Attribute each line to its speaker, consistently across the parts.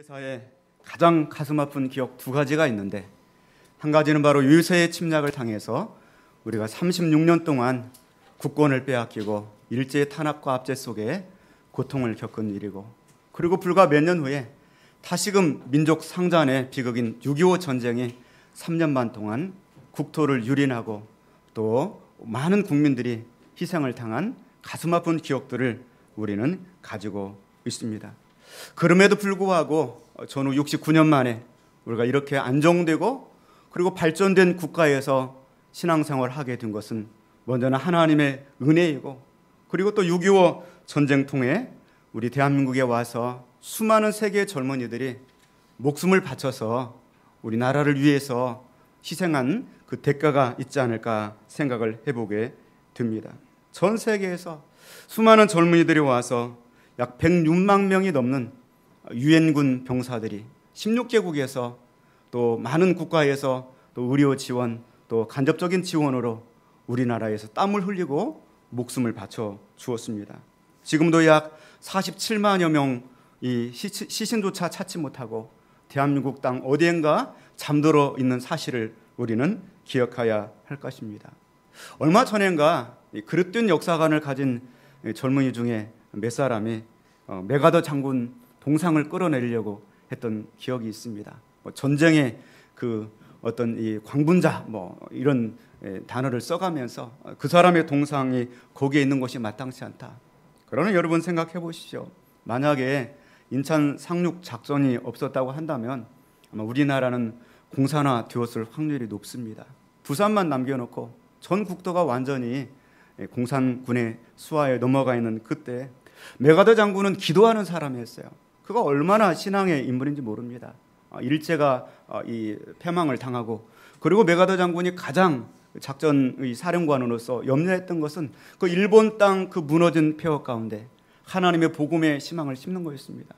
Speaker 1: 사에 가장 가슴 아픈 기억 두 가지가 있는데, 한 가지는 바로 유세의 침략을 당해서 우리가 36년 동안 국권을 빼앗기고 일제의 탄압과 압제 속에 고통을 겪은 일이고, 그리고 불과 몇 년 후에 다시금 민족 상잔의 비극인 6.25 전쟁이 3년 반 동안 국토를 유린하고 또 많은 국민들이 희생을 당한 가슴 아픈 기억들을 우리는 가지고 있습니다. 그럼에도 불구하고 전후 69년 만에 우리가 이렇게 안정되고 그리고 발전된 국가에서 신앙생활을 하게 된 것은 먼저는 하나님의 은혜이고, 그리고 또 6.25 전쟁 통해 우리 대한민국에 와서 수많은 세계의 젊은이들이 목숨을 바쳐서 우리나라를 위해서 희생한 그 대가가 있지 않을까 생각을 해보게 됩니다. 전 세계에서 수많은 젊은이들이 와서 약 106만 명이 넘는 유엔군 병사들이 16개국에서 또 많은 국가에서 또 의료 지원, 또 간접적인 지원으로 우리나라에서 땀을 흘리고 목숨을 바쳐 주었습니다. 지금도 약 47만여 명이 시신조차 찾지 못하고 대한민국 땅 어디엔가 잠들어 있는 사실을 우리는 기억해야 할 것입니다. 얼마 전엔가 그릇된 역사관을 가진 젊은이 중에 몇 사람이 메가더 장군 동상을 끌어내리려고 했던 기억이 있습니다. 전쟁의 그 어떤 이 광분자 이런 단어를 써가면서 그 사람의 동상이 거기에 있는 것이 마땅치 않다. 그러나 여러분 생각해 보십시오. 만약에 인천 상륙 작전이 없었다고 한다면 아마 우리나라는 공산화 되었을 확률이 높습니다. 부산만 남겨놓고 전 국토가 완전히 공산군의 수하에 넘어가 있는 그때 메가더 장군은 기도하는 사람이었어요. 그가 얼마나 신앙의 인물인지 모릅니다. 일제가 이 패망을 당하고, 그리고 메가더 장군이 가장 작전의 사령관으로서 염려했던 것은 그 일본 땅 그 무너진 폐허 가운데 하나님의 복음의 희망을 심는 거였습니다.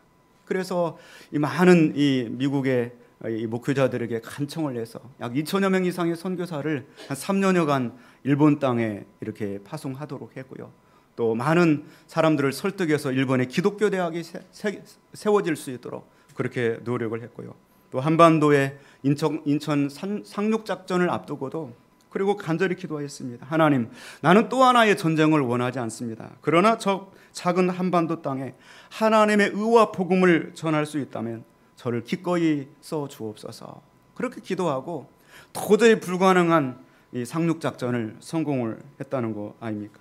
Speaker 1: 그래서 이 많은 이 미국의 이 목회자들에게 간청을 해서 약 2천여 명 이상의 선교사를 한 3년여간 일본 땅에 이렇게 파송하도록 했고요. 또 많은 사람들을 설득해서 일본의 기독교 대학이 세워질 수 있도록 그렇게 노력을 했고요. 또 한반도의 인천 상륙 작전을 앞두고도 그리고 간절히 기도했습니다. 하나님, 나는 또 하나의 전쟁을 원하지 않습니다. 그러나 저 작은 한반도 땅에 하나님의 의와 복음을 전할 수 있다면 저를 기꺼이 써 주옵소서. 그렇게 기도하고 도저히 불가능한 이 상륙 작전을 성공을 했다는 거 아닙니까?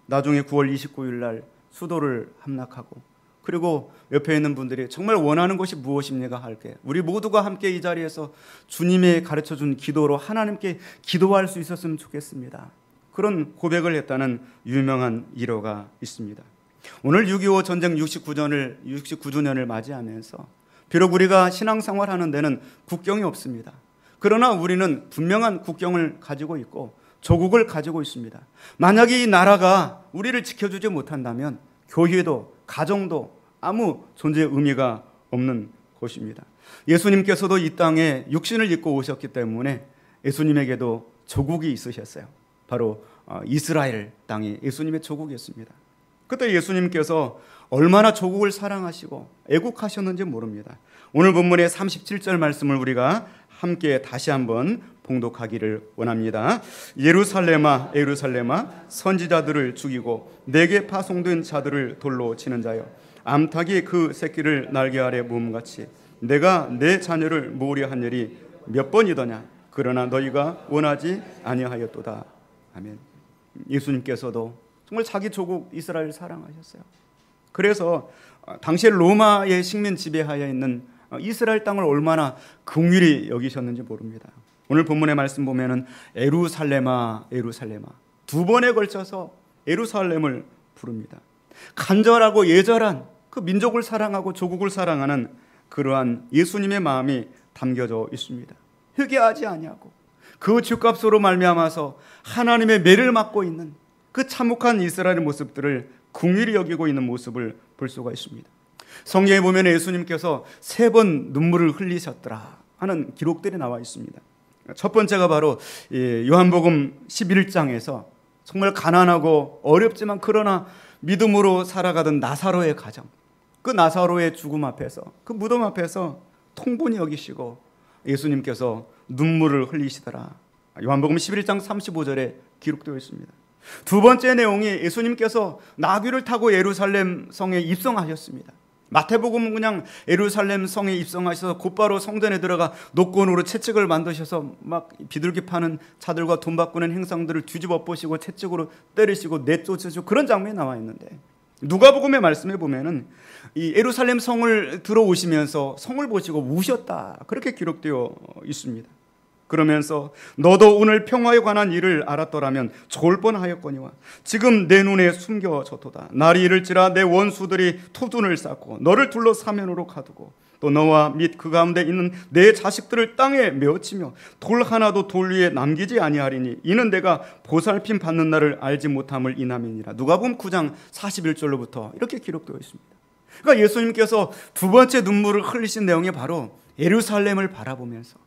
Speaker 1: 나중에 9월 29일 날 수도를 함락하고, 그리고 옆에 있는 분들이 정말 원하는 것이 무엇입니까? 할게. 우리 모두가 함께 이 자리에서 주님이 가르쳐준 기도로 하나님께 기도할 수 있었으면 좋겠습니다. 그런 고백을 했다는 유명한 일화가 있습니다. 오늘 6.25 전쟁 69주년을 맞이하면서 비록 우리가 신앙생활하는 데는 국경이 없습니다. 그러나 우리는 분명한 국경을 가지고 있고 조국을 가지고 있습니다. 만약에 이 나라가 우리를 지켜주지 못한다면 교회도 가정도 아무 존재의 의미가 없는 것입니다. 예수님께서도 이 땅에 육신을 입고 오셨기 때문에 예수님에게도 조국이 있으셨어요. 바로 이스라엘 땅이 예수님의 조국이었습니다. 그때 예수님께서 얼마나 조국을 사랑하시고 애국하셨는지 모릅니다. 오늘 본문의 37절 말씀을 우리가 함께 다시 한번 봉독하기를 원합니다. 예루살렘아 예루살렘아 선지자들을 죽이고 내게 파송된 자들을 돌로 치는 자여, 암탉이 그 새끼를 날개 아래 모음같이 내가 내 자녀를 모으려 한 일이 몇 번이더냐. 그러나 너희가 원하지 아니하였도다. 아멘. 예수님께서도 정말 자기 조국 이스라엘을 사랑하셨어요. 그래서 당시에 로마의 식민 지배하에 있는 이스라엘 땅을 얼마나 긍휼히 여기셨는지 모릅니다. 오늘 본문의 말씀 보면은 예루살렘아 예루살렘아 두 번에 걸쳐서 예루살렘을 부릅니다. 간절하고 예절한 그 민족을 사랑하고 조국을 사랑하는 그러한 예수님의 마음이 담겨져 있습니다. 회개하지 아니하고 그 죗값으로 말미암아서 하나님의 매를 맞고 있는 그 참혹한 이스라엘의 모습들을 긍휼히 여기고 있는 모습을 볼 수가 있습니다. 성경에 보면 예수님께서 3번 눈물을 흘리셨더라 하는 기록들이 나와 있습니다. 첫 번째가 바로 요한복음 11장에서 정말 가난하고 어렵지만 그러나 믿음으로 살아가던 나사로의 가정, 그 나사로의 죽음 앞에서, 그 무덤 앞에서 통분히 여기시고 예수님께서 눈물을 흘리시더라. 요한복음 11장 35절에 기록되어 있습니다. 두 번째 내용이 예수님께서 나귀를 타고 예루살렘 성에 입성하셨습니다. 마태복음은 그냥 예루살렘 성에 입성하셔서 곧바로 성전에 들어가 노건으로 채찍을 만드셔서 막 비둘기 파는 자들과 돈 바꾸는 행상들을 뒤집어 엎으시고 채찍으로 때리시고 내쫓으시고 그런 장면이 나와 있는데, 누가복음의 말씀에 보면은 이 예루살렘 성을 들어오시면서 성을 보시고 우셨다, 그렇게 기록되어 있습니다. 그러면서 너도 오늘 평화에 관한 일을 알았더라면 좋을 뻔하였거니와 지금 내 눈에 숨겨졌도다. 날이 이를지라 내 원수들이 토둔을 쌓고 너를 둘러 사면으로 가두고 또 너와 및 그 가운데 있는 내 자식들을 땅에 메어치며 돌 하나도 돌 위에 남기지 아니하리니 이는 내가 보살핌 받는 날을 알지 못함을 인함이니라. 누가복음 9장 41절로부터 이렇게 기록되어 있습니다. 그러니까 예수님께서 두 번째 눈물을 흘리신 내용이 바로 예루살렘을 바라보면서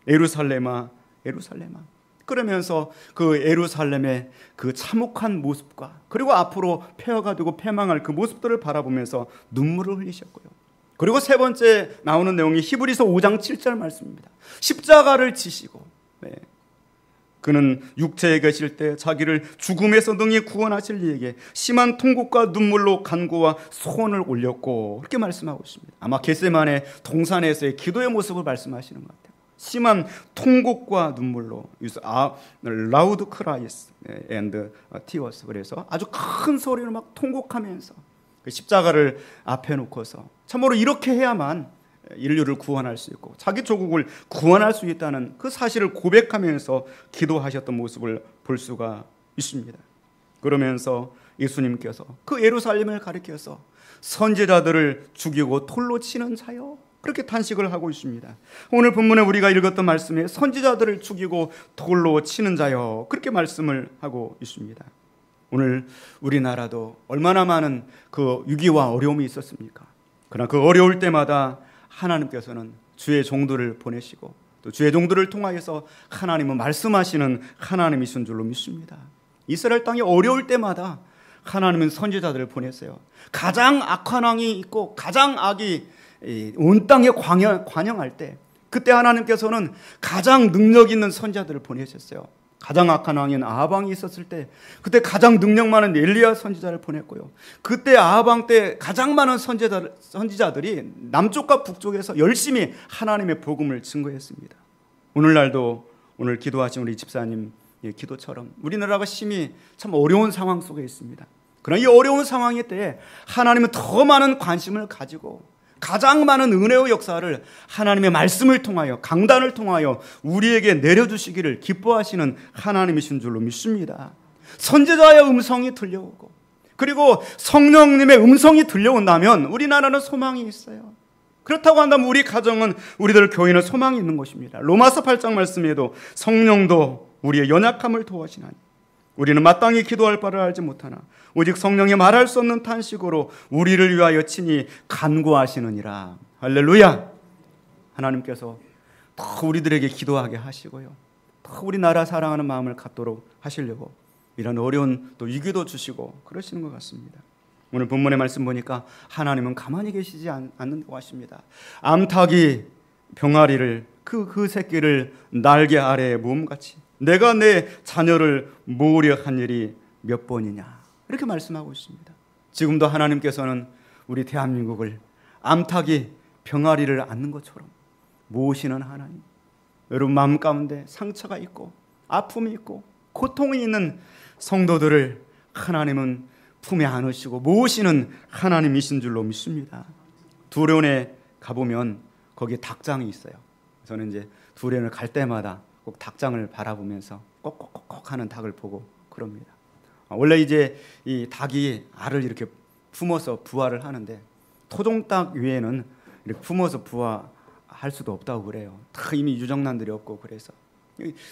Speaker 1: 예루살렘아 예루살렘아 그러면서 그 예루살렘의 그 참혹한 모습과 그리고 앞으로 폐허가 되고 패망할 그 모습들을 바라보면서 눈물을 흘리셨고요. 그리고 세 번째 나오는 내용이 히브리서 5장 7절 말씀입니다. 십자가를 지시고 그는 육체에 계실 때 자기를 죽음에서 능히 구원하실 이에게 심한 통곡과 눈물로 간구와 소원을 올렸고, 그렇게 말씀하고 있습니다. 아마 겟세마네 동산에서의 기도의 모습을 말씀하시는 것 같아요. 심한 통곡과 눈물로 loud cries and tears, 그래서 아주 큰 소리로 막 통곡하면서 그 십자가를 앞에 놓고서 참으로 이렇게 해야만 인류를 구원할 수 있고 자기 조국을 구원할 수 있다는 그 사실을 고백하면서 기도하셨던 모습을 볼 수가 있습니다. 그러면서 예수님께서 그 예루살렘을 가리켜서 선지자들을 죽이고 돌로 치는 자요, 그렇게 탄식을 하고 있습니다. 오늘 본문에 우리가 읽었던 말씀에 선지자들을 죽이고 돌로 치는 자요, 그렇게 말씀을 하고 있습니다. 오늘 우리나라도 얼마나 많은 그 위기와 어려움이 있었습니까? 그러나 그 어려울 때마다 하나님께서는 주의 종들을 보내시고 또 주의 종들을 통하여서 하나님은 말씀하시는 하나님이신 줄로 믿습니다. 이스라엘 땅이 어려울 때마다 하나님은 선지자들을 보냈어요. 가장 악한 왕이 있고 가장 악이 온 땅에 관영할 때 그때 하나님께서는 가장 능력 있는 선지자들을 보내셨어요. 가장 악한 왕인 아합 왕이 있었을 때 그때 가장 능력 많은 엘리야 선지자를 보냈고요. 그때 아합 왕 때 가장 많은 선지자들이 남쪽과 북쪽에서 열심히 하나님의 복음을 증거했습니다. 오늘날도 오늘 기도하신 우리 집사님 기도처럼 우리나라가 심히 참 어려운 상황 속에 있습니다. 그러나 이 어려운 상황일 때 하나님은 더 많은 관심을 가지고 가장 많은 은혜의 역사를 하나님의 말씀을 통하여 강단을 통하여 우리에게 내려주시기를 기뻐하시는 하나님이신 줄로 믿습니다. 선지자의 음성이 들려오고 그리고 성령님의 음성이 들려온다면 우리나라는 소망이 있어요. 그렇다고 한다면 우리 가정은 우리들 교회는 소망이 있는 것입니다. 로마서 8장 말씀에도 성령도 우리의 연약함을 도와주시나니 우리는 마땅히 기도할 바를 알지 못하나 오직 성령이 말할 수 없는 탄식으로 우리를 위하여 친히 간구하시느니라. 할렐루야. 하나님께서 더 우리들에게 기도하게 하시고요, 더 우리나라 사랑하는 마음을 갖도록 하시려고 이런 어려운 또 위기도 주시고 그러시는 것 같습니다. 오늘 본문의 말씀 보니까 하나님은 가만히 계시지 않는다고 하십니다. 암탉이 병아리를 그 새끼를 날개 아래에 모음같이 내가 내 자녀를 모으려 한 일이 몇 번이냐, 이렇게 말씀하고 있습니다. 지금도 하나님께서는 우리 대한민국을 암탉이 병아리를 안는 것처럼 모으시는 하나님, 여러분 마음 가운데 상처가 있고 아픔이 있고 고통이 있는 성도들을 하나님은 품에 안으시고 모으시는 하나님이신 줄로 믿습니다. 두련에 가보면 거기에 닭장이 있어요. 저는 이제 두련을 갈 때마다 꼭 닭장을 바라보면서 꼭꼭꼭 하는 닭을 보고 그럽니다. 원래 이제 이 닭이 알을 이렇게 품어서 부화를 하는데 토종닭 외에는 이렇게 품어서 부화할 수도 없다고 그래요. 다 이미 유정란들이 없고 그래서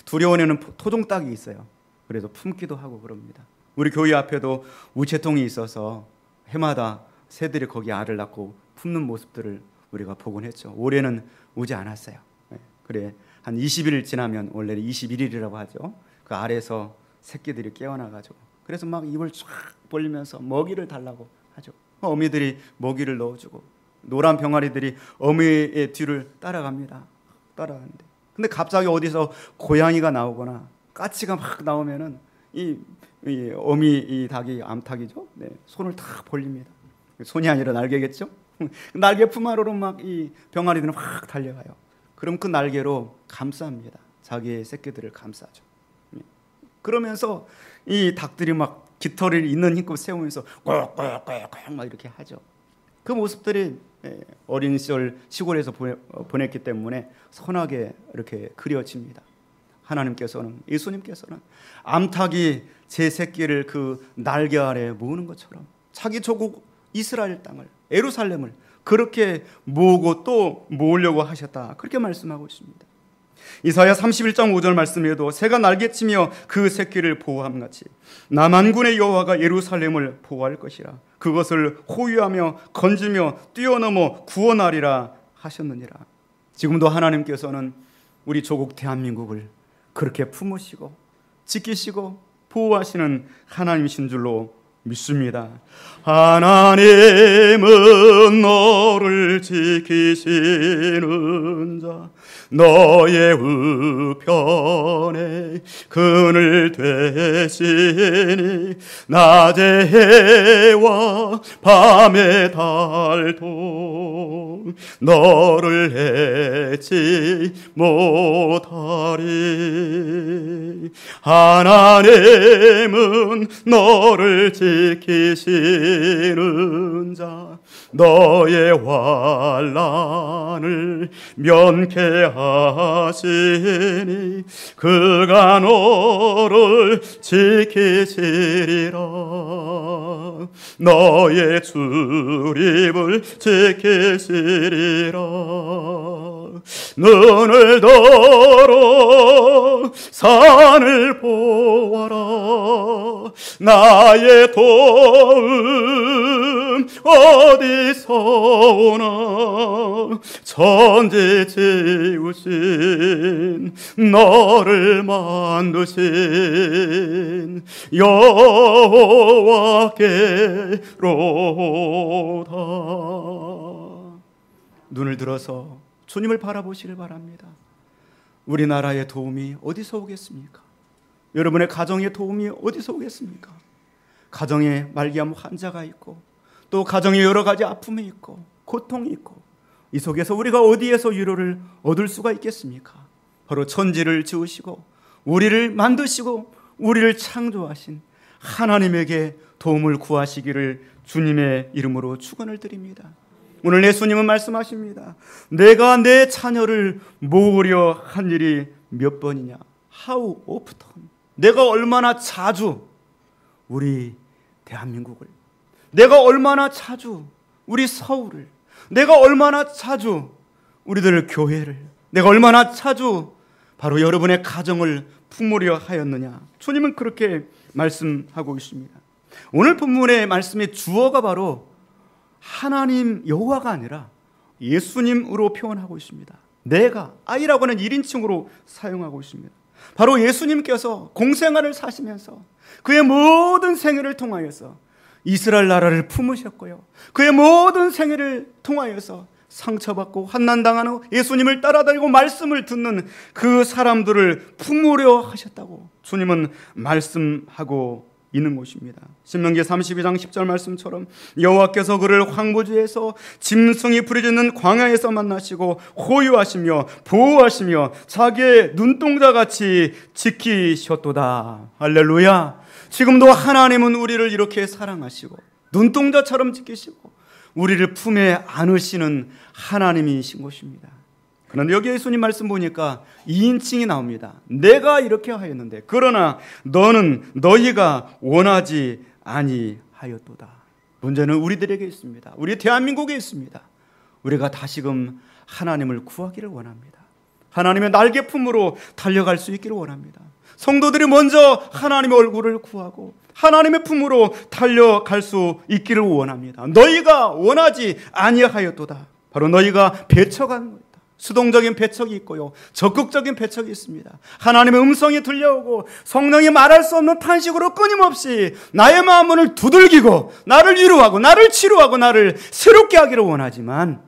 Speaker 1: 두려원에는 토종닭이 있어요. 그래서 품기도 하고 그럽니다. 우리 교회 앞에도 우체통이 있어서 해마다 새들이 거기 알을 낳고 품는 모습들을 우리가 보곤 했죠. 올해는 오지 않았어요. 그래 한 20일 지나면 원래는 21일이라고 하죠. 그 알에서 새끼들이 깨어나가지고 그래서 막 입을 쫙 벌리면서 먹이를 달라고 하죠. 어미들이 먹이를 넣어주고 노란 병아리들이 어미의 뒤를 따라가는데 근데 갑자기 어디서 고양이가 나오거나 까치가 막 나오면은 이 어미 이 닭이 암탉이죠. 네, 손을 탁 벌립니다. 손이 아니라 날개겠죠. 날개 품 아래로 막 이 병아리들은 확 달려가요. 그럼 그 날개로 감쌉니다. 자기의 새끼들을 감싸죠. 그러면서 이 닭들이 막 깃털을 있는 힘껏 세우면서 꽥꽥꽥꽥 막 이렇게 하죠. 그 모습들이 어린 시절 시골에서 보냈기 때문에 선하게 이렇게 그려집니다. 하나님께서는, 예수님께서는 암탉이 제 새끼를 그 날개 아래 모으는 것처럼 자기 조국 이스라엘 땅을, 예루살렘을 그렇게 모으고 또 모으려고 하셨다. 그렇게 말씀하고 있습니다. 이사야 31장 5절 말씀에도 새가 날개치며 그 새끼를 보호함같이 나 만군의 여호와가 예루살렘을 보호할 것이라. 그것을 호위하며 건지며 뛰어넘어 구원하리라 하셨느니라. 지금도 하나님께서는 우리 조국 대한민국을 그렇게 품으시고 지키시고 보호하시는 하나님이신 줄로 믿습니다. 하나님은 너를 지키시는 자 너의 우편에 그늘 되시니 낮의 해와 밤의 달도 너를 해치 못하리. 하나님은 너를 지키시는 자 너의 환난을 면케하시니 그가 너를 지키시리라. 너의 출입을 지키시리라. 눈을 들어 산을 보아라. 나의 도움 어디서 오나. 천지 지으신 너를 만드신 여호와께로다. 눈을 들어서 주님을 바라보시길 바랍니다. 우리나라의 도움이 어디서 오겠습니까? 여러분의 가정의 도움이 어디서 오겠습니까? 가정에 말기암 환자가 있고 또 가정에 여러 가지 아픔이 있고 고통이 있고 이 속에서 우리가 어디에서 위로를 얻을 수가 있겠습니까? 바로 천지를 지으시고 우리를 만드시고 우리를 창조하신 하나님에게 도움을 구하시기를 주님의 이름으로 축원을 드립니다. 오늘 예수님은 말씀하십니다. 내가 내 자녀를 모으려 한 일이 몇 번이냐? How often? 내가 얼마나 자주 우리 대한민국을, 내가 얼마나 자주 우리 서울을, 내가 얼마나 자주 우리들 교회를, 내가 얼마나 자주 바로 여러분의 가정을 품으려 하였느냐. 주님은 그렇게 말씀하고 있습니다. 오늘 본문의 말씀의 주어가 바로 하나님 여호와가 아니라 예수님으로 표현하고 있습니다. 내가, 아이라고 하는 1인칭으로 사용하고 있습니다. 바로 예수님께서 공생활을 사시면서 그의 모든 생애를 통하여서 이스라엘 나라를 품으셨고요, 그의 모든 생애를 통하여서 상처받고 환난당하는 예수님을 따라다니고 말씀을 듣는 그 사람들을 품으려 하셨다고 주님은 말씀하고 있는 것입니다. 신명기 32장 10절 말씀처럼 여호와께서 그를 황무지에서 짐승이 부르짖는 광야에서 만나시고 호유하시며 보호하시며 자기의 눈동자같이 지키셨도다. 할렐루야. 지금도 하나님은 우리를 이렇게 사랑하시고 눈동자처럼 지키시고 우리를 품에 안으시는 하나님이신 것입니다. 그런데 여기 예수님 말씀 보니까 2인칭이 나옵니다. 내가 이렇게 하였는데 그러나 너희가 원하지 아니하였도다. 문제는 우리들에게 있습니다. 우리 대한민국에 있습니다. 우리가 다시금 하나님을 구하기를 원합니다. 하나님의 날개품으로 달려갈 수 있기를 원합니다. 성도들이 먼저 하나님의 얼굴을 구하고 하나님의 품으로 달려갈 수 있기를 원합니다. 너희가 원하지 아니하였도다. 바로 너희가 배쳐가는 것이다. 수동적인 배척이 있고요, 적극적인 배척이 있습니다. 하나님의 음성이 들려오고 성령이 말할 수 없는 탄식으로 끊임없이 나의 마음을 두들기고 나를 위로하고 나를 치료하고 나를 새롭게 하기를 원하지만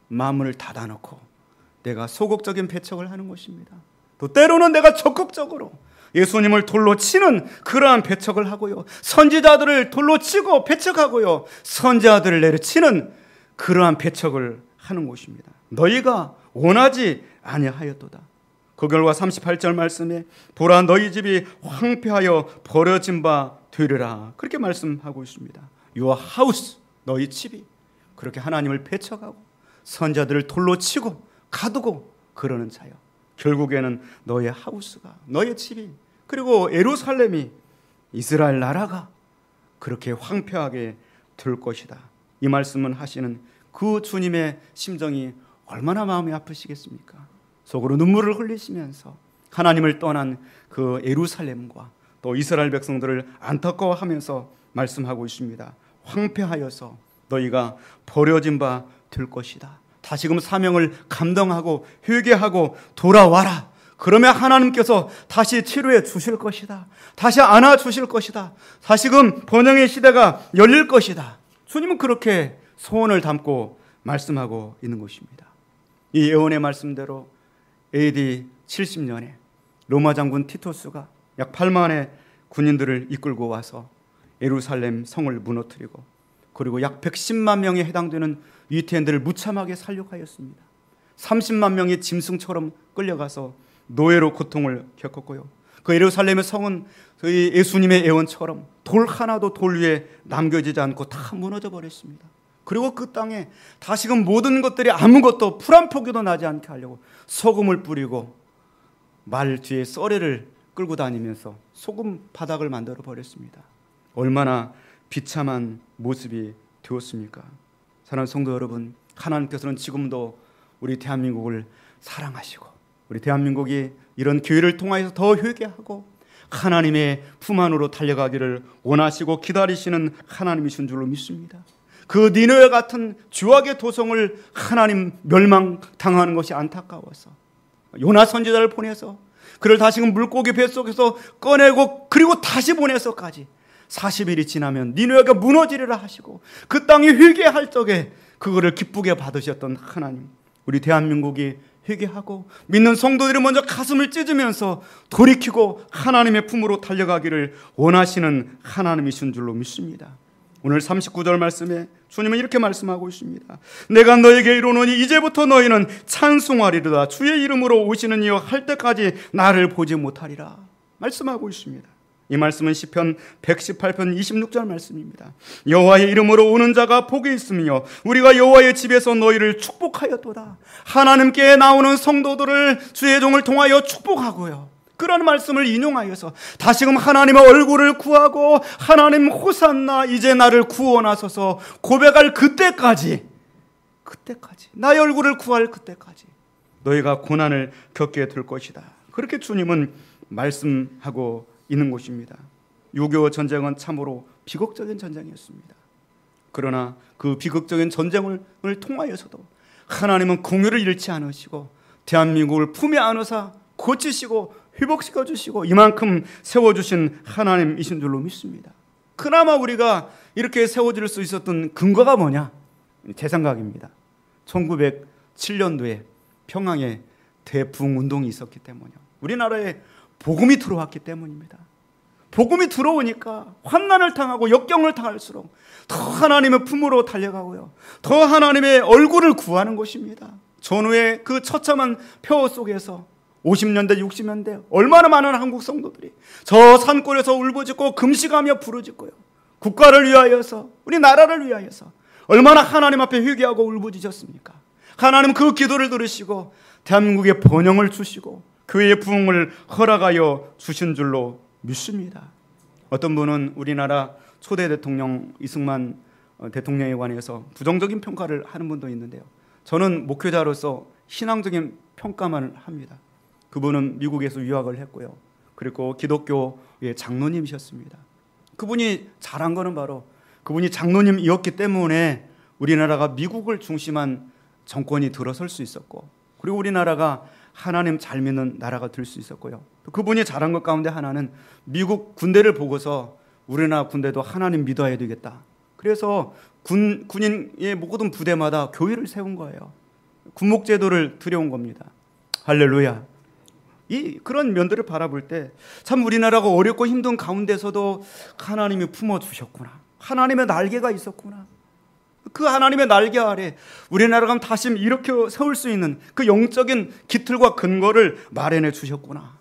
Speaker 1: 마음을 닫아놓고 내가 소극적인 배척을 하는 것입니다. 또 때로는 내가 적극적으로 예수님을 돌로 치는 그러한 배척을 하고요, 선지자들을 돌로 치고 배척하고요, 선지자들을 내려치는 그러한 배척을 하는 것입니다. 너희가 원하지 아니하였도다. 그 결과 38절 말씀에 보라 너희 집이 황폐하여 버려진 바 되리라, 그렇게 말씀하고 있습니다. Your house, 너희 집이 그렇게 하나님을 배척하고 선자들을 돌로 치고 가두고 그러는 자여, 결국에는 너의 하우스가, 너의 집이, 그리고 예루살렘이, 이스라엘 나라가 그렇게 황폐하게 될 것이다. 이 말씀은 하시는 그 주님의 심정이 얼마나 마음이 아프시겠습니까? 속으로 눈물을 흘리시면서 하나님을 떠난 그 예루살렘과 또 이스라엘 백성들을 안타까워하면서 말씀하고 있습니다. 황폐하여서 너희가 버려진 바 될 것이다. 다시금 사명을 감당하고 회개하고 돌아와라. 그러면 하나님께서 다시 치료해 주실 것이다. 다시 안아 주실 것이다. 다시금 번영의 시대가 열릴 것이다. 주님은 그렇게 소원을 담고 말씀하고 있는 것입니다. 이 예언의 말씀대로 AD 70년에 로마 장군 티토스가 약 8만의 군인들을 이끌고 와서 예루살렘 성을 무너뜨리고, 그리고 약 110만 명에 해당되는 유태인들을 무참하게 살육하였습니다. 30만 명이 짐승처럼 끌려가서 노예로 고통을 겪었고요, 그 예루살렘의 성은 예수님의 예언처럼 돌 하나도 돌 위에 남겨지지 않고 다 무너져 버렸습니다. 그리고 그 땅에 다시금 모든 것들이 아무것도 풀 한 포기도 나지 않게 하려고 소금을 뿌리고 말 뒤에 썰애를 끌고 다니면서 소금 바닥을 만들어 버렸습니다. 얼마나 비참한 모습이 되었습니까? 사랑하는 성도 여러분, 하나님께서는 지금도 우리 대한민국을 사랑하시고 우리 대한민국이 이런 기회를 통하여서 더 회개하고 하나님의 품 안으로 달려가기를 원하시고 기다리시는 하나님이신 줄로 믿습니다. 그 니느웨 같은 죄악의 도성을 하나님 멸망당하는 것이 안타까워서 요나 선지자를 보내서 그를 다시금 물고기 뱃속에서 꺼내고 그리고 다시 보내서까지 40일이 지나면 니느웨가 무너지리라 하시고 그 땅이 회개할 적에 그거를 기쁘게 받으셨던 하나님, 우리 대한민국이 회개하고 믿는 성도들이 먼저 가슴을 찢으면서 돌이키고 하나님의 품으로 달려가기를 원하시는 하나님이신 줄로 믿습니다. 오늘 39절 말씀에 주님은 이렇게 말씀하고 있습니다. 내가 너에게 이르노니 이제부터 너희는 찬송하리로다. 주의 이름으로 오시는 이여 할 때까지 나를 보지 못하리라 말씀하고 있습니다. 이 말씀은 시편 118편 26절 말씀입니다. 여호와의 이름으로 오는 자가 복이 있으며 우리가 여호와의 집에서 너희를 축복하였도다. 하나님께 나오는 성도들을 주의 종을 통하여 축복하고요, 그런 말씀을 인용하여서 다시금 하나님의 얼굴을 구하고 하나님 호산나 이제 나를 구원하소서 고백할 그때까지 나의 얼굴을 구할 그때까지 너희가 고난을 겪게 될 것이다. 그렇게 주님은 말씀하고 있는 것입니다. 6.25 전쟁은 참으로 비극적인 전쟁이었습니다. 그러나 그 비극적인 전쟁을 통하여서도 하나님은 공의를 잃지 않으시고 대한민국을 품에 안으사 고치시고 회복시켜 주시고 이만큼 세워주신 하나님이신 줄로 믿습니다. 그나마 우리가 이렇게 세워질 수 있었던 근거가 뭐냐? 제 생각입니다. 1907년도에 평양에 대붕운동이 있었기 때문이요, 우리나라에 복음이 들어왔기 때문입니다. 복음이 들어오니까 환난을 당하고 역경을 당할수록 더 하나님의 품으로 달려가고요, 더 하나님의 얼굴을 구하는 것입니다. 전후의 그 처참한 폐허 속에서 50년대 60년대 얼마나 많은 한국 성도들이 저 산골에서 울부짖고 금식하며 부르짖고요, 국가를 위하여서 우리 나라를 위하여서 얼마나 하나님 앞에 회개하고 울부짖었습니까? 하나님 그 기도를 들으시고 대한민국에 번영을 주시고 교회의 부흥을 허락하여 주신 줄로 믿습니다. 어떤 분은 우리나라 초대 대통령 이승만 대통령에 관해서 부정적인 평가를 하는 분도 있는데요, 저는 목회자로서 신앙적인 평가만 합니다. 그분은 미국에서 유학을 했고요, 그리고 기독교의 장로님이셨습니다. 그분이 잘한 거는 바로 그분이 장로님이었기 때문에 우리나라가 미국을 중심한 정권이 들어설 수 있었고 그리고 우리나라가 하나님 잘 믿는 나라가 될 수 있었고요. 또 그분이 잘한 것 가운데 하나는 미국 군대를 보고서 우리나라 군대도 하나님 믿어야 되겠다. 그래서 군인의 모든 부대마다 교회를 세운 거예요. 군목제도를 들여온 겁니다. 할렐루야. 그런 면들을 바라볼 때 참 우리나라가 어렵고 힘든 가운데서도 하나님이 품어주셨구나. 하나님의 날개가 있었구나. 그 하나님의 날개 아래 우리나라가 다시 일으켜 세울 수 있는 그 영적인 기틀과 근거를 마련해 주셨구나.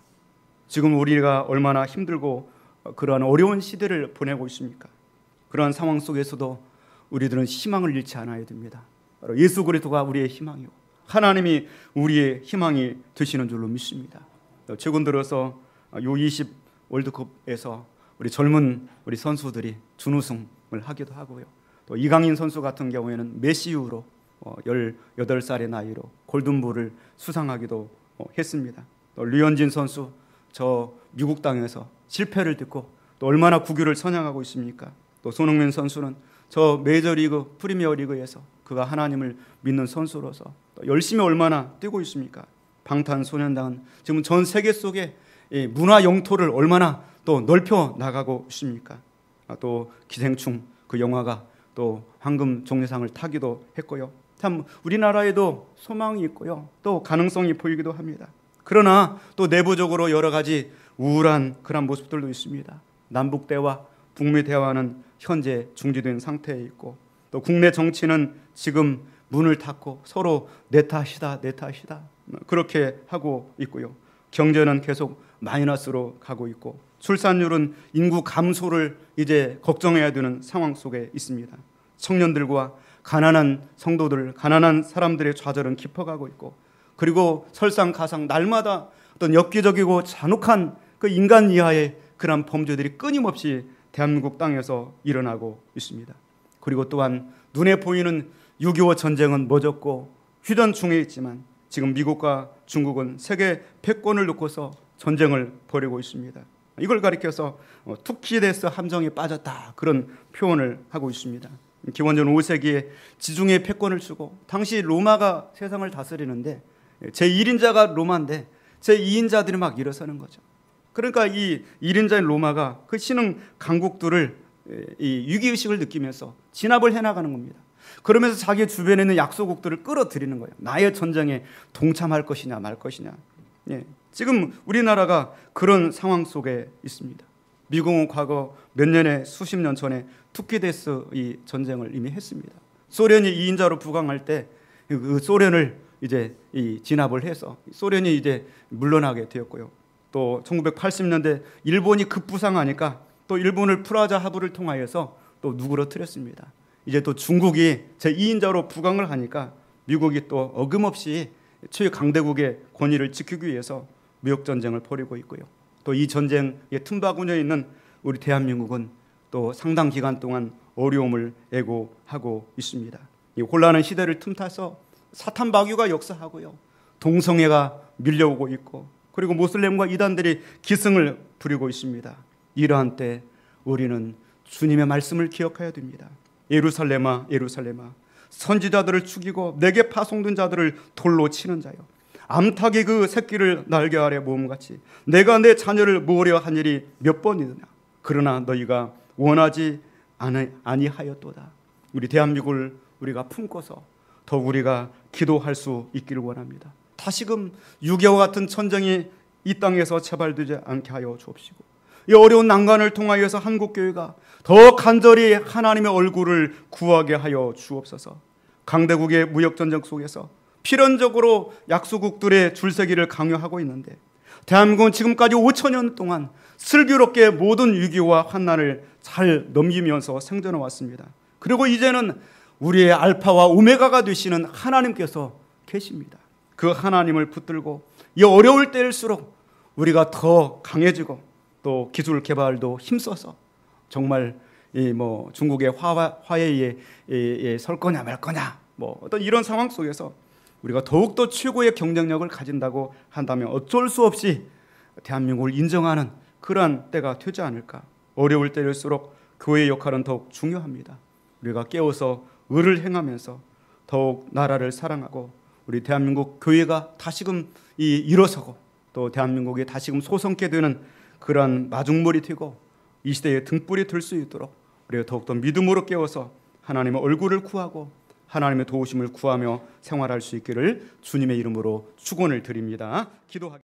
Speaker 1: 지금 우리가 얼마나 힘들고 그러한 어려운 시대를 보내고 있습니까? 그러한 상황 속에서도 우리들은 희망을 잃지 않아야 됩니다. 바로 예수 그리스도가 우리의 희망이고 하나님이 우리의 희망이 되시는 줄로 믿습니다. 최근 들어서 U20 월드컵에서 우리 선수들이 준우승을 하기도 하고요. 또 이강인 선수 같은 경우에는 메시 이후로 18살의 나이로 골든볼을 수상하기도 했습니다. 또 류현진 선수 저 미국 땅에서 실패를 듣고 또 얼마나 국유를 선양하고 있습니까? 또 손흥민 선수는 저 메이저리그 프리미어리그에서 그가 하나님을 믿는 선수로서 또 열심히 얼마나 뛰고 있습니까? 방탄소년단은 지금 전 세계 속에 문화 영토를 얼마나 또 넓혀 나가고 있습니까? 또 기생충 그 영화가 또 황금 종려상을 타기도 했고요. 참 우리나라에도 소망이 있고요. 또 가능성이 보이기도 합니다. 그러나 또 내부적으로 여러 가지 우울한 그런 모습들도 있습니다. 남북 대화, 북미 대화는 현재 중지된 상태에 있고 또 국내 정치는 지금 문을 닫고 서로 내 탓이다 그렇게 하고 있고요. 경제는 계속 마이너스로 가고 있고 출산율은 인구 감소를 이제 걱정해야 되는 상황 속에 있습니다. 청년들과 가난한 성도들, 가난한 사람들의 좌절은 깊어가고 있고 그리고 설상가상 날마다 어떤 엽기적이고 잔혹한 그 인간 이하의 그런 범죄들이 끊임없이 대한민국 땅에서 일어나고 있습니다. 그리고 또한 눈에 보이는 6.25 전쟁은 멎었고 휴전 중에 있지만 지금 미국과 중국은 세계 패권을 놓고서 전쟁을 벌이고 있습니다. 이걸 가리켜서 투키디데스 함정에 빠졌다 그런 표현을 하고 있습니다. 기원전 5세기에 지중해 패권을 주고 당시 로마가 세상을 다스리는데 제1인자가 로마인데 제2인자들이 막 일어서는 거죠. 그러니까 이 1인자인 로마가 그 신흥 강국들을 이 위기의식을 느끼면서 진압을 해나가는 겁니다. 그러면서 자기 주변에 있는 약소국들을 끌어들이는 거예요. 나의 전쟁에 동참할 것이냐 말 것이냐. 지금 우리나라가 그런 상황 속에 있습니다. 미국은 과거 몇 년에 수십 년 전에 투키디데스 이 전쟁을 이미 했습니다. 소련이 2인자로 부강할 때 그 소련을 이제 이 진압을 해서 소련이 이제 물러나게 되었고요. 또 1980년대 일본이 급부상하니까 또 일본을 프라자 하부를 통하여서 또 누그러뜨렸습니다. 이제 또 중국이 제2인자로 부강을 하니까 미국이 또 어김없이 최강대국의 권위를 지키기 위해서 무역전쟁을 벌이고 있고요. 또 이 전쟁에 틈바구니에 있는 우리 대한민국은 또 상당 기간 동안 어려움을 애고하고 있습니다. 이 혼란한 시대를 틈타서 사탄 마귀가 역사하고요. 동성애가 밀려오고 있고 그리고 모슬렘과 이단들이 기승을 부리고 있습니다. 이러한 때 우리는 주님의 말씀을 기억해야 됩니다. 예루살렘아 예루살렘아 선지자들을 죽이고 내게 파송된 자들을 돌로 치는 자여 암탉이 그 새끼를 날개 아래 모음같이 내가 내 자녀를 모으려 한 일이 몇 번이느냐 그러나 너희가 원하지 아니하였도다. 우리 대한민국을 우리가 품고서 더욱 우리가 기도할 수 있기를 원합니다. 다시금 6.25 같은 전쟁이 이 땅에서 재발되지 않게 하여 주옵시고 이 어려운 난관을 통하여서 한국교회가 더 간절히 하나님의 얼굴을 구하게 하여 주옵소서. 강대국의 무역전쟁 속에서 필연적으로 약소국들의 줄서기를 강요하고 있는데 대한민국은 지금까지 5천년 동안 슬기롭게 모든 위기와 환난을 잘 넘기면서 생존해 왔습니다. 그리고 이제는 우리의 알파와 오메가가 되시는 하나님께서 계십니다. 그 하나님을 붙들고 이 어려울 때일수록 우리가 더 강해지고 또 기술 개발도 힘써서 정말 중국의 화웨이에 설 거냐 말 거냐 어떤 이런 상황 속에서 우리가 더욱더 최고의 경쟁력을 가진다고 한다면 어쩔 수 없이 대한민국을 인정하는 그러한 때가 되지 않을까. 어려울 때일수록 교회의 역할은 더욱 중요합니다. 우리가 깨어서 의를 행하면서 더욱 나라를 사랑하고 우리 대한민국 교회가 다시금 일어서고 또 대한민국이 다시금 소성케 되는 그러한 마중물이 되고 이 시대의 등불이 들 수 있도록 우리가 더욱더 믿음으로 깨워서 하나님의 얼굴을 구하고 하나님의 도우심을 구하며 생활할 수 있기를 주님의 이름으로 축원을 드립니다. 기도하겠습니다.